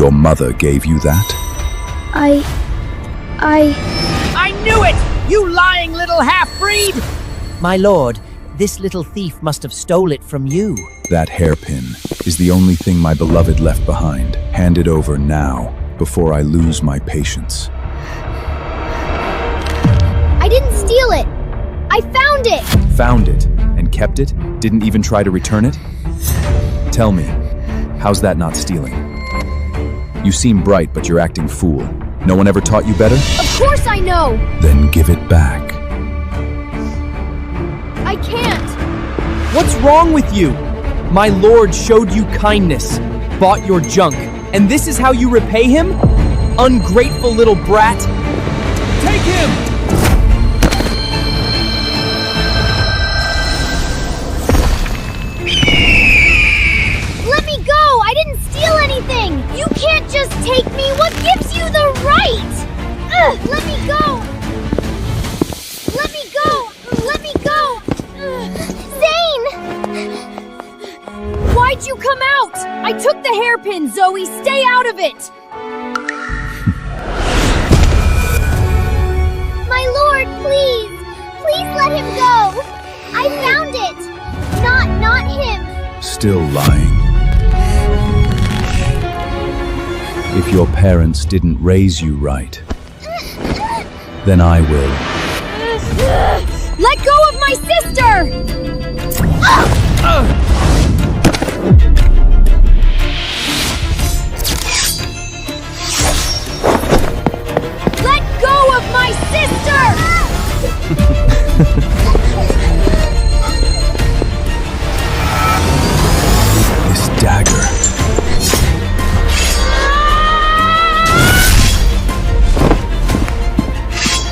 Your mother gave you that? I knew it! You lying little half-breed! My lord, this little thief must have stole it from you. That hairpin is the only thing my beloved left behind. Hand it over now, before I lose my patience. I didn't steal it! I found it! Found it and kept it? Didn't even try to return it? Tell me, how's that not stealing? You seem bright, but you're acting fool. No one ever taught you better? Of course I know! Then give it back. I can't! What's wrong with you? My lord showed you kindness, bought your junk, and this is how you repay him? Ungrateful little brat! Take him! Let me go! I didn't steal anything! You can't just take me! What gives you the right? Let me go! Let me go! Let me go! Zane! Why'd you come out? I took the hairpin, Zoe! Stay out of it! My lord, please! Please let him go! I found it! Not him! Still lying. If your parents didn't raise you right, then I will. Let go of my sister! Let go of my sister! This dagger.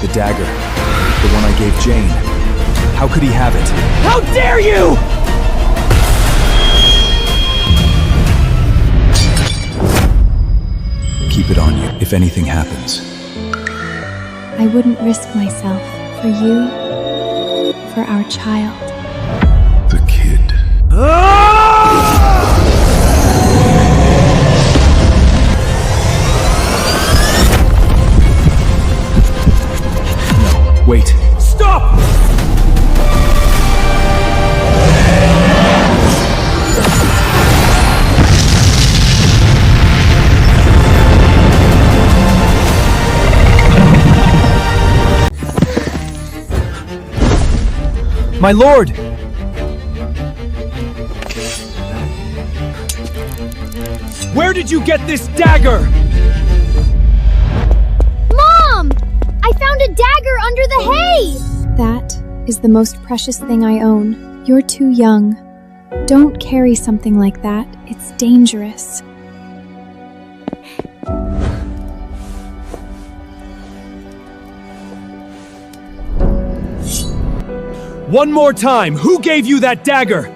The dagger. The one I gave Jane. How could he have it? How dare you! Keep it on you if anything happens. I wouldn't risk myself for you, for our child. The kid. No, wait. Stop! My lord! Where did you get this dagger? Mom! I found a dagger under the hay! That is the most precious thing I own. You're too young. Don't carry something like that. It's dangerous. One more time, who gave you that dagger?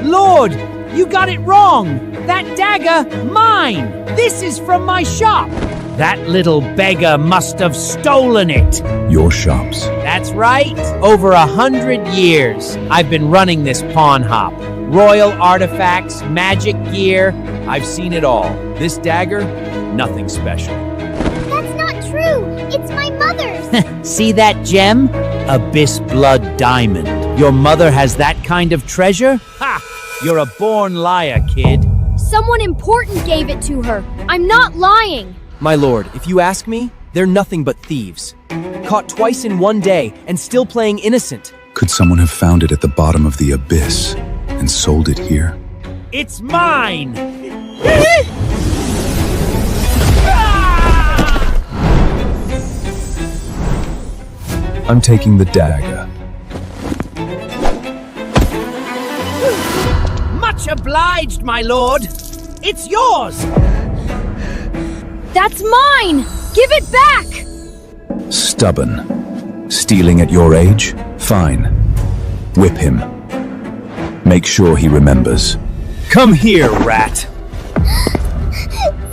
Lord, you got it wrong! That dagger, mine! This is from my shop! That little beggar must have stolen it! Your shops. That's right. Over 100 years, I've been running this pawn hop. Royal artifacts, magic gear, I've seen it all. This dagger, nothing special. That's not true! It's my mother's! See that gem? Abyss blood diamond. Your mother has that kind of treasure? Ha! You're a born liar, kid. Someone important gave it to her. I'm not lying! My lord, if you ask me, they're nothing but thieves. Caught twice in one day and still playing innocent. Could someone have found it at the bottom of the abyss and sold it here? It's mine! I'm taking the dagger. Much obliged, my lord. It's yours! That's mine! Give it back! Stubborn. Stealing at your age? Fine. Whip him. Make sure he remembers. Come here, rat!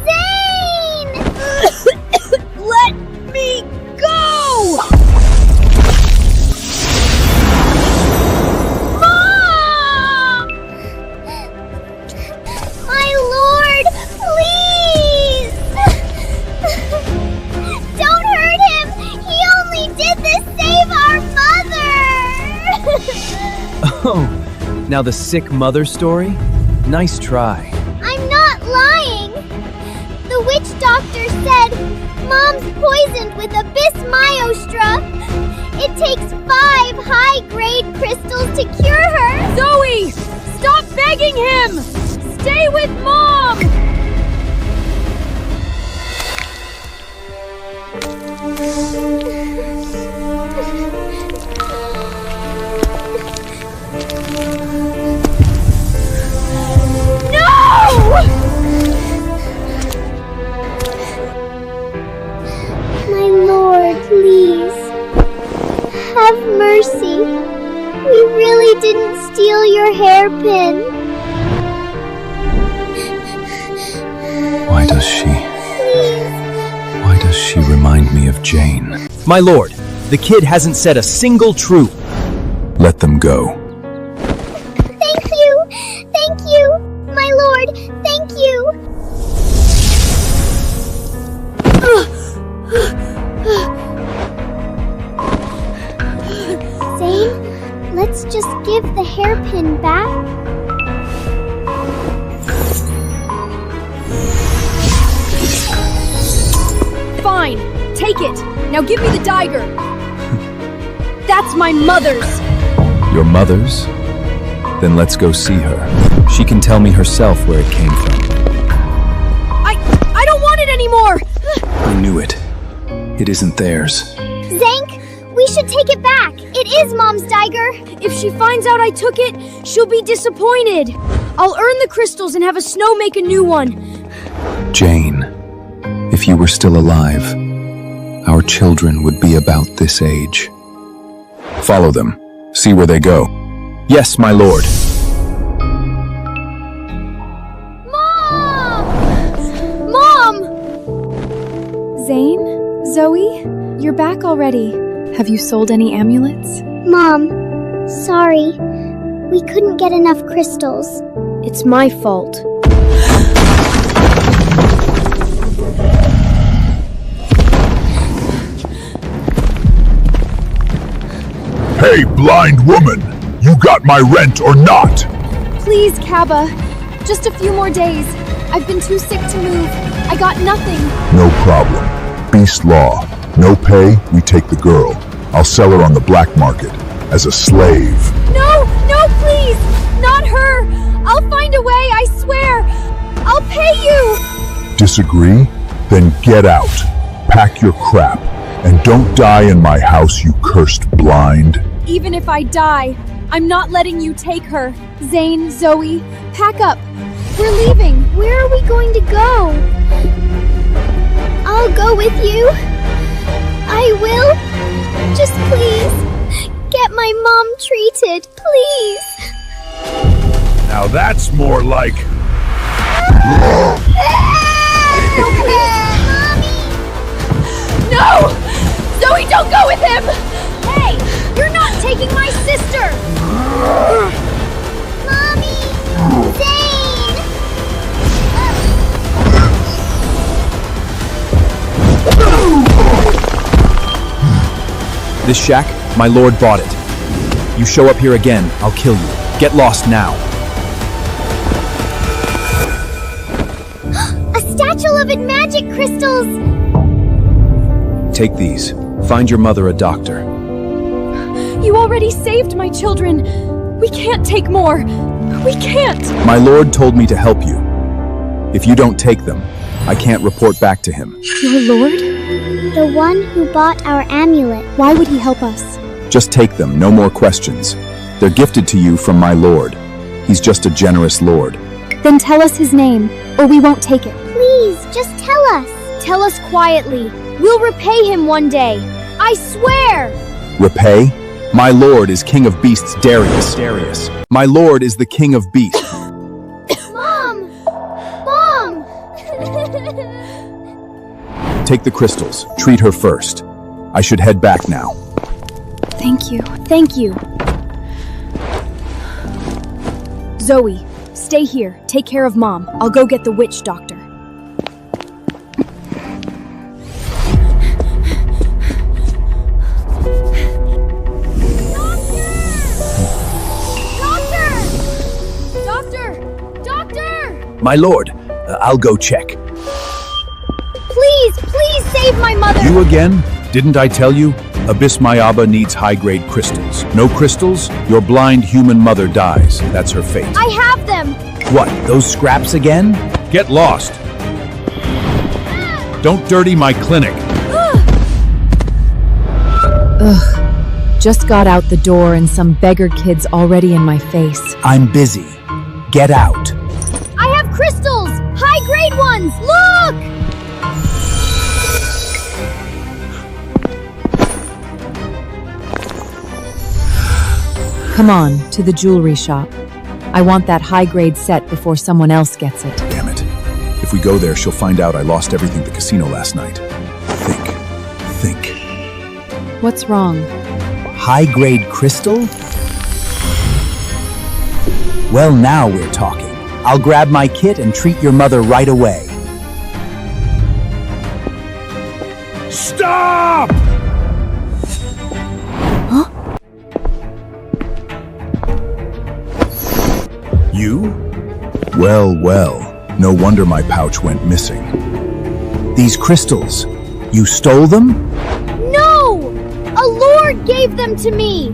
Zane! Let me go! Mom! Oh, now the sick mother story? Nice try. I'm not lying! The witch doctor said Mom's poisoned with Abyss Myostra. It takes 5 high-grade crystals to cure her. Zoe! Stop begging him! Stay with Mom! My lord, please. Have mercy. We really didn't steal your hairpin. Why does she? Please. Why does she remind me of Jane? My lord, the kid hasn't said a single truth. Let them go. Thank you. Thank you. My lord, thank you. Zane, let's just give the hairpin back. Fine, take it. Now give me the dagger. That's my mother's. Your mother's? Then let's go see her. She can tell me herself where it came from. I don't want it anymore. I knew it. It isn't theirs. Zank, we should take it back. It is Mom's dagger. If she finds out I took it, she'll be disappointed. I'll earn the crystals and have a snow make a new one. Jane, if you were still alive, our children would be about this age. Follow them. See where they go. Yes, my lord. Mom! Zane? Zoe? You're back already. Have you sold any amulets? Mom, sorry. We couldn't get enough crystals. It's my fault. Hey, blind woman! You got my rent or not? Please, Kaba. Just a few more days. I've been too sick to move. I got nothing. No problem. Beast law. No pay, we take the girl. I'll sell her on the black market as a slave. No, please! Not her! I'll find a way, I swear! I'll pay you! Disagree? Then get out. Pack your crap. And don't die in my house, you cursed blind. Even if I die, I'm not letting you take her. Zane, Zoe, pack up. We're leaving. Where are we going to go? I'll go with you. I will. Just please, get my mom treated, please. Now that's more like... No! Zoe, don't go with him! Hey, you're not taking my sister! Mommy! Zane! This shack, my lord bought it. You show up here again, I'll kill you. Get lost now. A statue of magic crystals! Take these. Find your mother a doctor. You already saved my children. We can't take more. We can't. My lord told me to help you. If you don't take them, I can't report back to him. Your lord? The one who bought our amulet. Why would he help us? Just take them, no more questions. They're gifted to you from my lord. He's just a generous lord. Then tell us his name, or we won't take it. Please, just tell us. Tell us quietly. We'll repay him one day. I swear! Repay? My lord is king of beasts, Darius. My lord is the king of beasts. Mom! Mom! Take the crystals. Treat her first. I should head back now. Thank you. Thank you. Zoe, stay here. Take care of Mom. I'll go get the witch doctor. My lord, I'll go check. Please save my mother! You again? Didn't I tell you? Abyss Mayaba needs high-grade crystals. No crystals? Your blind human mother dies. That's her fate. I have them! What, those scraps again? Get lost. Don't dirty my clinic. Just got out the door and some beggar kid's already in my face. I'm busy. Get out. I have crystals! High-grade ones! Look! Come on, to the jewelry shop. I want that high-grade set before someone else gets it. Damn it. If we go there, she'll find out I lost everything at the casino last night. Think. What's wrong? High-grade crystal? Well, now we're talking. I'll grab my kit and treat your mother right away. Stop! Huh? You? Well. No wonder my pouch went missing. These crystals, you stole them? No! A lord gave them to me!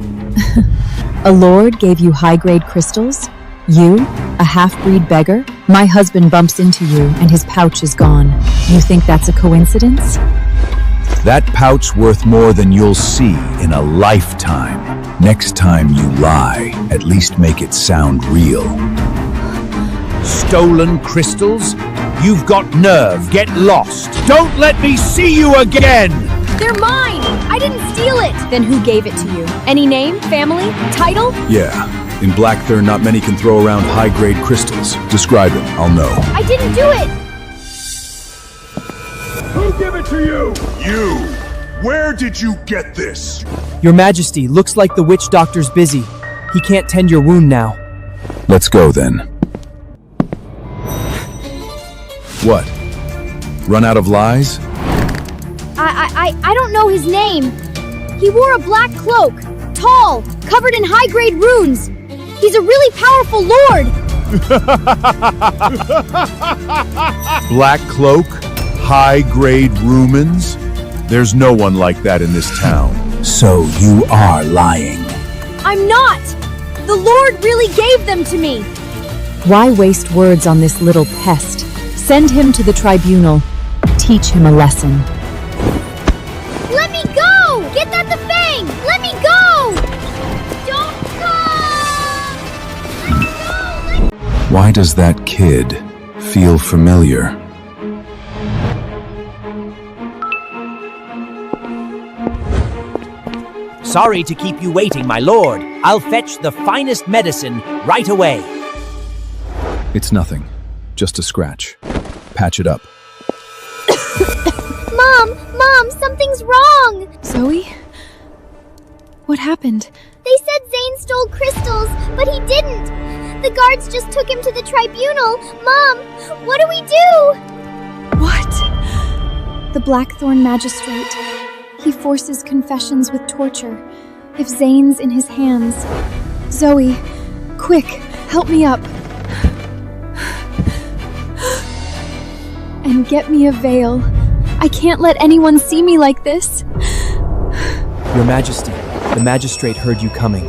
A lord gave you high-grade crystals? You, a half-breed beggar? My husband bumps into you and his pouch is gone. You think that's a coincidence? That pouch worth more than you'll see in a lifetime. Next time you lie, at least make it sound real. Stolen crystals? You've got nerve. Get lost. Don't let me see you again! They're mine! I didn't steal it! Then who gave it to you? Any name? Family? Title? Yeah. In Blackthorn, not many can throw around high-grade crystals. Describe them. I'll know. I didn't do it! Who gave it to you? You! Where did you get this? Your Majesty, looks like the witch doctor's busy. He can't tend your wound now. Let's go then. What? Run out of lies? I don't know his name. He wore a black cloak, tall, covered in high-grade runes. He's a really powerful lord. Black cloak? High-grade rumens? There's no one like that in this town. So you are lying. I'm not. The lord really gave them to me. Why waste words on this little pest? Send him to the tribunal. Teach him a lesson. Let me go! Get that the fang! Let me go! Don't come! Let me go! Why does that kid feel familiar? Sorry to keep you waiting, my lord. I'll fetch the finest medicine right away. It's nothing. Just a scratch. Patch it up. Mom, something's wrong! Zoe? What happened? They said Zane stole crystals, but he didn't. The guards just took him to the tribunal. Mom, what do we do? What? The Blackthorn Magistrate. He forces confessions with torture. If Zane's in his hands. Zoe, quick, help me up. And get me a veil. I can't let anyone see me like this. Your Majesty, the magistrate heard you coming.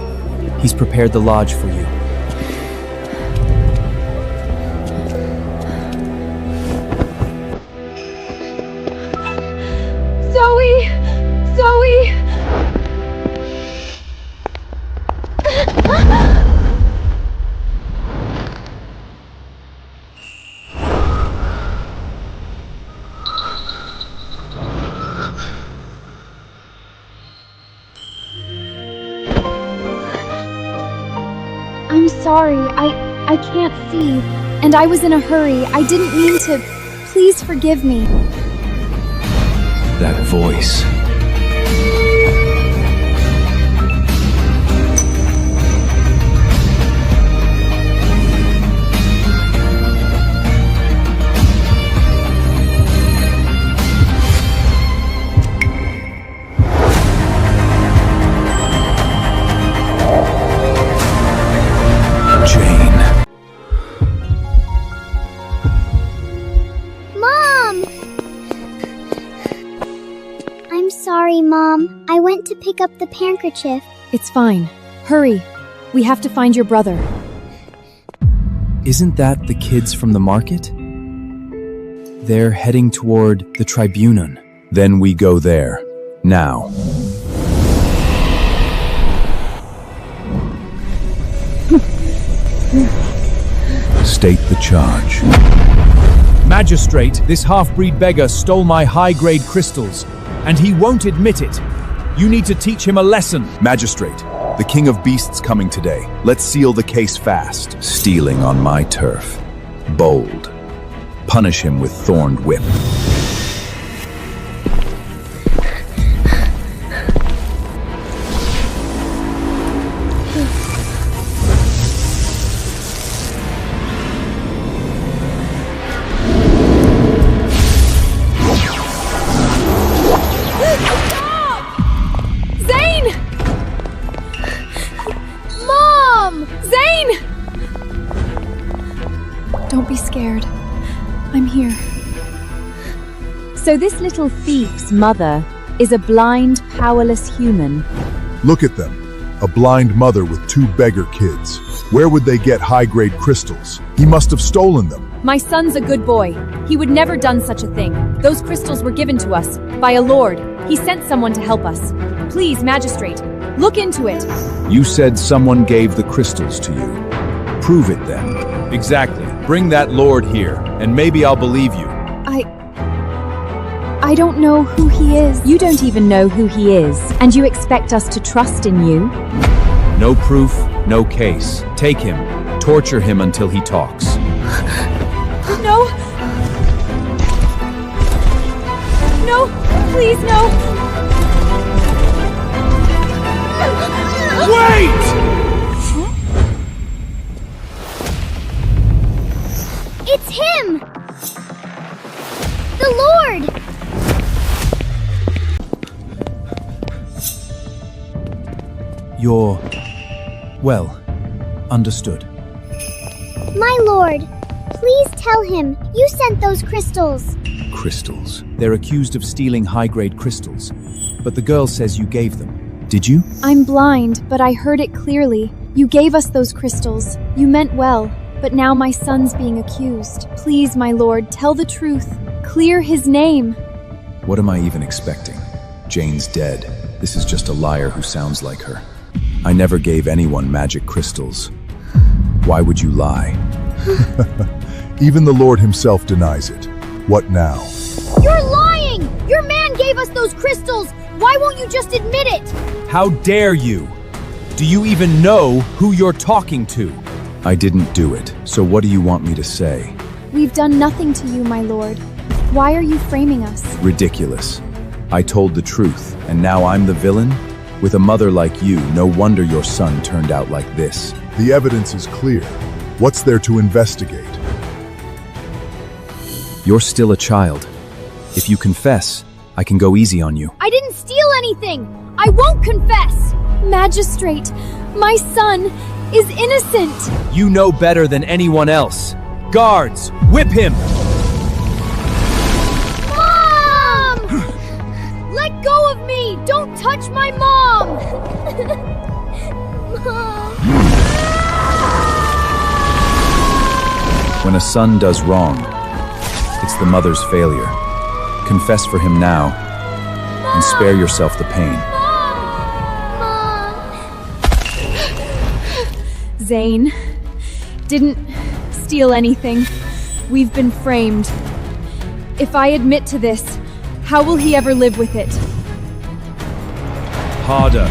He's prepared the lodge for you. Zoe! I'm sorry, I can't see. And I was in a hurry. I didn't mean to. Please forgive me. That voice. went to pick up the handkerchief. It's fine. Hurry. We have to find your brother. Isn't that the kids from the market? They're heading toward the tribunal. Then we go there. Now. State the charge. Magistrate, this half-breed beggar stole my high-grade crystals, and he won't admit it. You need to teach him a lesson. Magistrate, the king of beasts coming today. Let's seal the case fast. Stealing on my turf. Bold. Punish him with thorned whip. Don't be scared. I'm here. So this little thief's mother is a blind, powerless human. Look at them. A blind mother with 2 beggar kids. Where would they get high-grade crystals? He must have stolen them. My son's a good boy. He would never done such a thing. Those crystals were given to us by a lord. He sent someone to help us. Please, magistrate, look into it. You said someone gave the crystals to you. Prove it then. Exactly. Bring that lord here, and maybe I'll believe you. I don't know who he is. You don't even know who he is, and you expect us to trust in you? No proof, no case. Take him. Torture him until he talks. No! No! Please, no! Wait! It's him! The Lord! You're... well, understood. My lord, please tell him you sent those crystals. Crystals. They're accused of stealing high-grade crystals, but the girl says you gave them. Did you? I'm blind, but I heard it clearly. You gave us those crystals. You meant well, but now my son's being accused. Please, my lord, tell the truth. Clear his name. What am I even expecting? Jane's dead. This is just a liar who sounds like her. I never gave anyone magic crystals. Why would you lie? Even the Lord himself denies it. What now? You're lying! Your man gave us those crystals! Why won't you just admit it? How dare you? Do you even know who you're talking to? I didn't do it, so what do you want me to say? We've done nothing to you, my lord. Why are you framing us? Ridiculous. I told the truth, and now I'm the villain? With a mother like you, no wonder your son turned out like this. The evidence is clear. What's there to investigate? You're still a child. If you confess, I can go easy on you. I didn't steal anything! I won't confess! Magistrate, my son is innocent! You know better than anyone else. Guards, whip him! Mom! Let go of me! Don't touch my mom! Mom. When a son does wrong, it's the mother's failure. Confess for him now, and spare yourself the pain. Zane didn't steal anything. We've been framed. If I admit to this, how will he ever live with it? Harder.